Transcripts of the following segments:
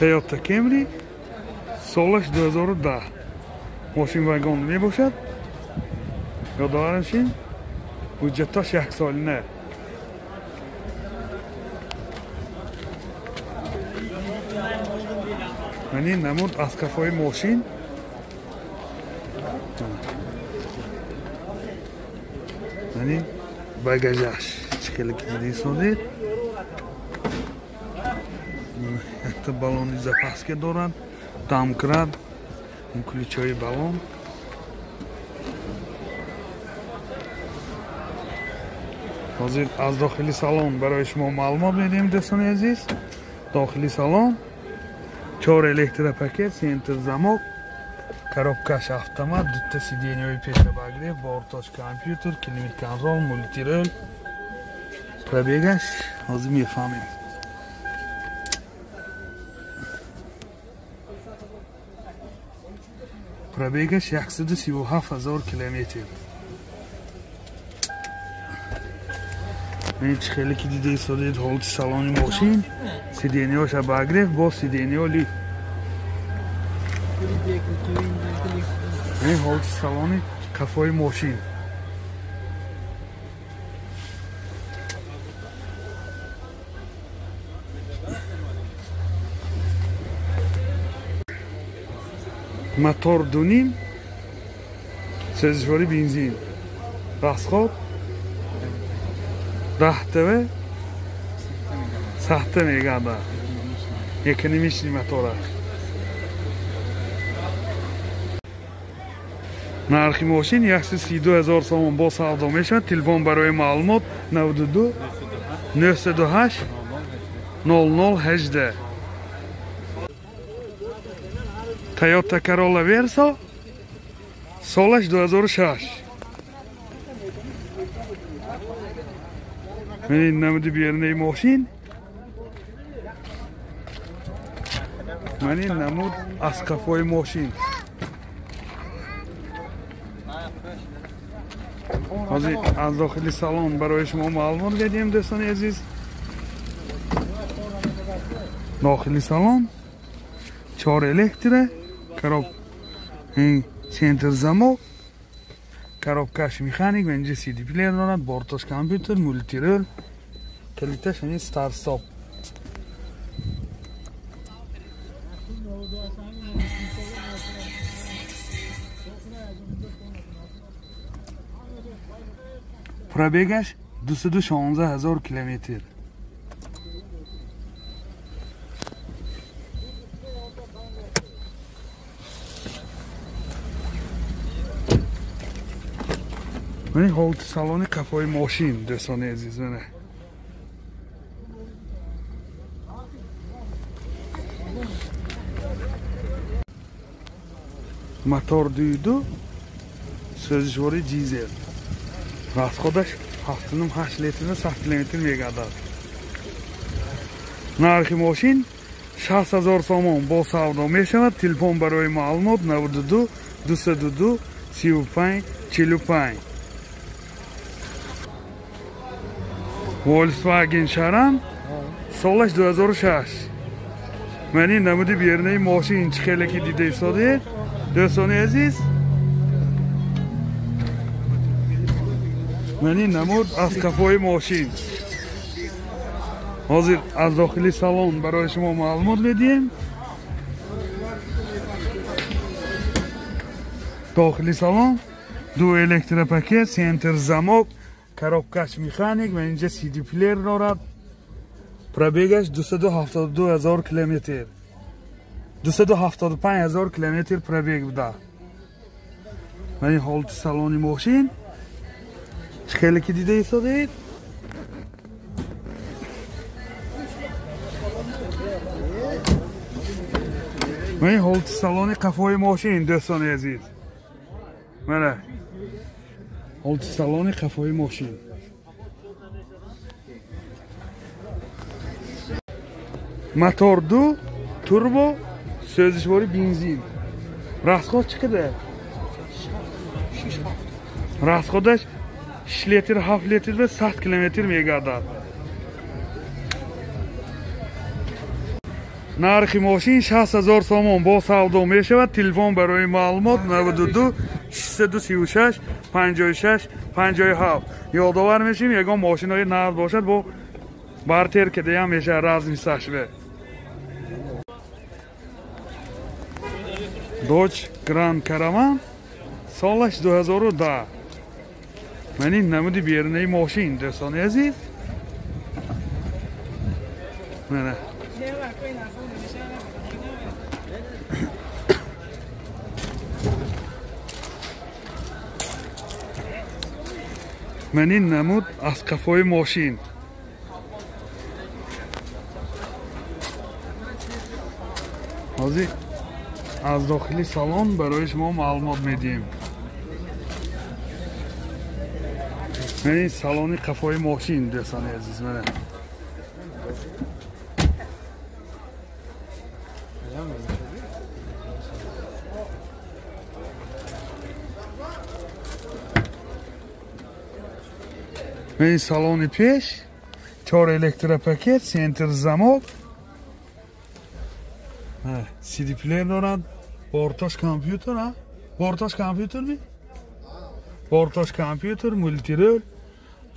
Toyota Camry سالش 2010 ماشین وگان می باشد. یادآورشین حجتاش 1 سالینه. یعنی نمود از کفای ماشین یعنی بگاژش شکلی که دیدی سادید یک بالون زپاسکه دارند دامکرد این کلیچای بالون حاضر از داخلی سالن برای شما معلومات میدیم دوستان عزیز. داخلی سالن 4 الکتر پاکت سنتر زمок коробкаш автомат дута сиденьёи пешабагирифт борточ компютер климат контрол мультирол пробегаш ҳозир мефаҳмем. пробегаш 137,000 километр. این خیلی که دیده ایستادید حالت سالن ماشین سیدینیاش بگرفت با سیدینیا لیفت. این حالت سالن کفای ماشین موتور دونیم سوزشواری بنزین راسخواب 10 تبه سخته میگرده یکنی میشنی موتورش. نرخی ماشین 132,000 سوم با سودا میشد. تلفن برای معلومات 92 928 0018. تویوتا کرولا ورسا سالش 2006. این نمود بیرنه ماشین من این نمود از کفای ماشین از داخلی سالن برای شما معلومات بدیم دوستان عزیز. داخلی سالن 4 الکتره این سنتر زمок коробкаш механик و اینجا سی دی پلیر دارد بورتاش کامپیوتر مولتیرول کلیتش این ستار استاپ. پروبگش 216,000 کیلومتر. این حالت سالن کفای ماشین دوستان عزیز منه. موتور دویدو سوزشواری دیزل расходаш 7.8 لیتر 100 کیلومتر میگردد. نرخ ماشین 60,000 سوم با سودا میشود. تلفن برای معلومات 92 222 35 45. Volkswagen Charan سالش 2006. من این نمود بیرنه ماشین خیلی که دیده ایستاده دوستان عزیز. من این نمود از کفای ماشین حاضر از داخلی سالن برای شما معلومات بدیم. داخلی سالن 2 الکتر پاکت سنتر زمок коробкаш механик و اینجا سی دی پلیر دارد. پروبگش 272,000 کیلومتر 275,000 کیلومتر پروبگ بوده. و این حالت سالن ماشین خیلی که دیده ایستادید. و این حالت سالن کفای ماشین دوستان عزیز منه. حالت سالن کفای ماشین موتور 2 توربو سوزشواری بنزین. расход چقدر؟ расходش 6 لیتر 7 لیتر به 100 کیلومتر میگردد. нархи мошин 60000 сомон бо савдо мешавад. Телефон барои маълумот 92 636 56 57. ёдовар мешим ягон мошинои нағд бошад бо бартер ки диям меша разми сашве. Dodge Grand Caravan солаш 2010. Мани намуди бернаи мошин дӯстони азиз. Мана мани намуд аз қафои мошин. ҳозир аз дохили салон барои шумо маълумот медиҳем. мани салони қафои мошин дӯстони азиз. мана мани салони пеш 4 электропакет, сентр замок, CD плеер дорад, бортош компютер, бортош компютер ми? бортош компютер, мультирол,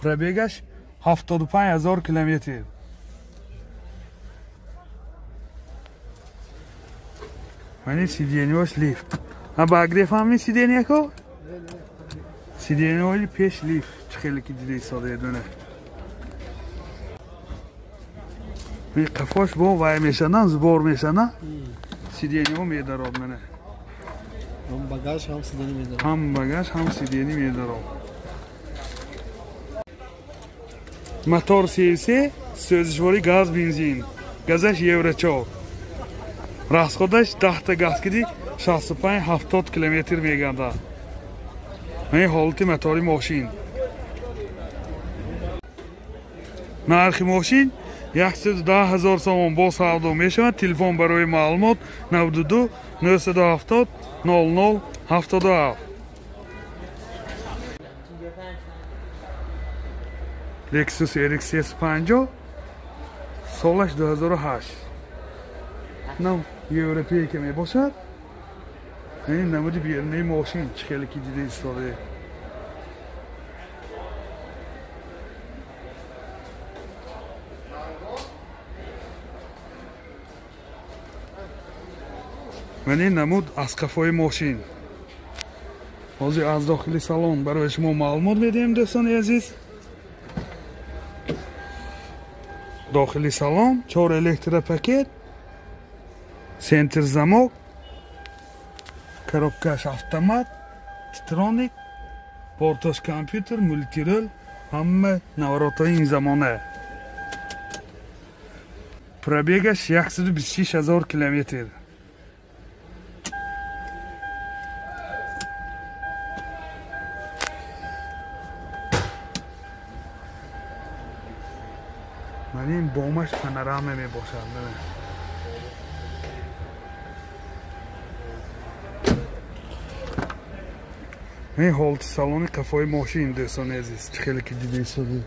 пробегаш 75000 километр. мани сиденьош лифт. багреф ҳам ми сиденьяко? сиденьои пеш лифт. чӣ хеле ки дида истода едуне. ми қафош бо вай мешана, збор мешана. сиденьо медарод мене. ҳам багаж, ҳам сидени медарод. ҳам багаж, ҳам сидени медарод. мотор CVC, сӯзишвори газ, бензин. газаш евро 4. расходаш 10 та газкиди 65-70 километр мегардад. мани ҳолати мотори мошин. нархи мошин 110000 сомон бо савдо мешавад. телефон барои маълумот 92 970 00 77. Lexus RX 50 солаш 2008. нав европея ки мебошад. ин намуди бернаи мошин чӣ хеле ки дида истода. мани намуд аз қафои мошин. ҳозир аз дохили салон барои шумо маълумот медиҳем дӯстони азиз. дохили салон 4 электропакет, сентр замок, коробкаш автомат, титроник, бортош компютер, мультирол, ҳама наворотҳои ин замона. пробегаш 126000 километр. мани бомаш панорама мебошад. мани ҳолати салони қафои мошин дӯстони азиз чӣ хеле ки дида истода.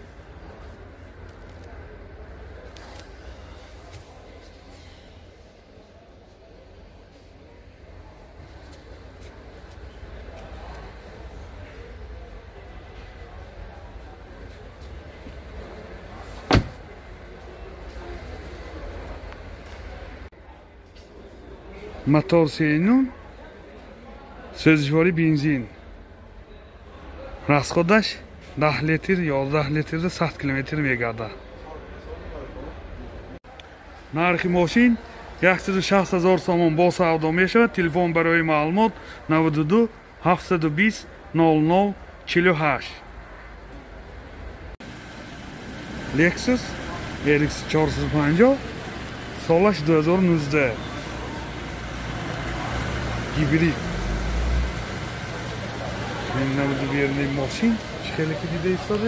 мотор сенун, сӯзишвори бензин. расходаш 10 литр 11 литр 100 километр мегардад. нархи мошин 160000 сомон бо савдо мешавад. телефон барои маълумот 92 720 00 48. Lexus RX 450 солаш 2019. гибрид. ин намуди бернаи мошин чӣ хеле ки дида истода.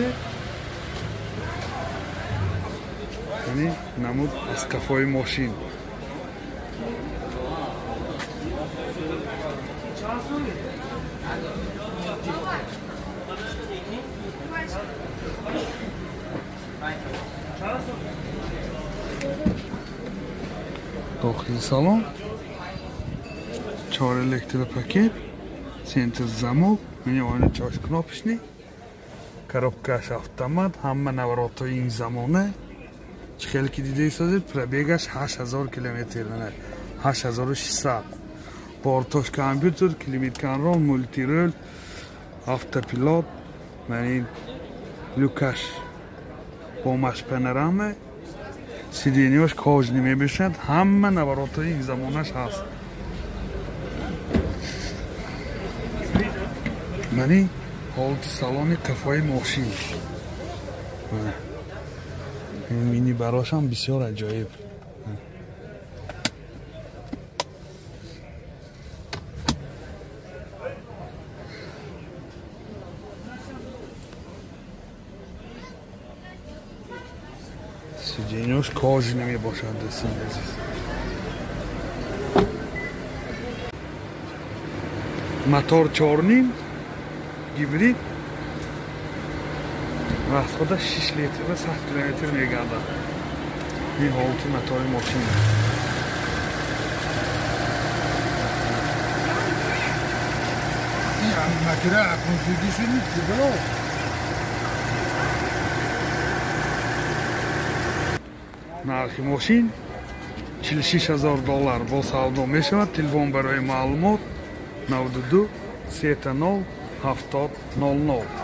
یعنی نمود از کفای ماشین. داخل سالن 4 электропакет центр замок мини oyna chosh knopочный коробкаш автомат ҳама наворотҳои ин замона чхел ки дидеисозид пробегаш 8000 километр 8600 бортош компютер климат-контрол мультирол автопилот мани люкаш бомаш панорама сиденьёш кожни мебошад ҳама наворотҳои ин замонаш ҳаст мани ҳолати салони қафои мошин ин мини барошам бисёр аҷоиб сиденьёш кожни мебошад дастин азиз мотор 4.5 гибрид расхода 6 литр ва 100 километр мегардад ин ҳолати мотори мошин нархи мошин $46000 бо савдо мешавад телефон барои маълумот 92 30 70 00